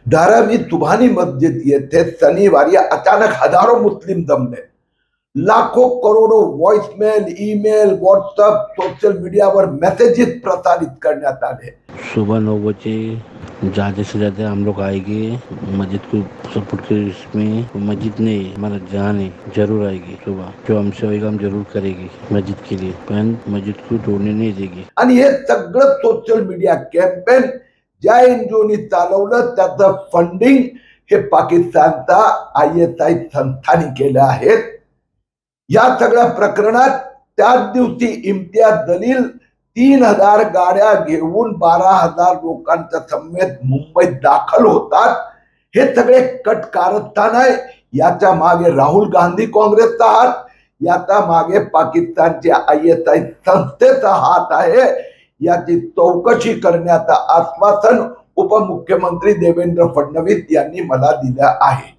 धारावी सुभानी मस्जिद येथे शनिवारी अचानक हजारों मुस्लिम जमले। लाखों करोड़ों वॉइसमेल, ईमेल, व्हाट्सएप, सोशल मीडियावर मेसेजेस प्रसारित करण्यात आले। सुबह 9 बजे ज़्यादा से ज़्यादा हम लोग आएंगे मस्जिद को सपोर्ट के इसमें। मस्जिद ने हमारा जान है, जरूर आएगी। सुबह जो हमसे होगा हम जरूर करेगी मस्जिद के लिए, पण मस्जिद को तोड़ने नहीं देगी। आणि हे सगळं सोशल मीडिया कॅम्पेन ज्या एनजीओनी चालवलं त्याचं फंडिंग हे पाकिस्तानचा ISI संस्थांनी केलं आहे। या सगळ्या प्रकरणात त्याच दिवशी इम्तियाज जलील 3000 गाड्या घेऊन 12,000 लोकांच्या समेत मुंबईत दाखल होतात। हे सगळे कट कारस्थान आहे। याच्या मागे राहुल गांधी काँग्रेसचा हात, याचा मागे पाकिस्तानचे ISI संस्थेचा हात आहे। याची चौकशी करण्याचं आश्वासन उपमुख्यमंत्री देवेंद्र फडणवीस यांनी मला दिलं आहे।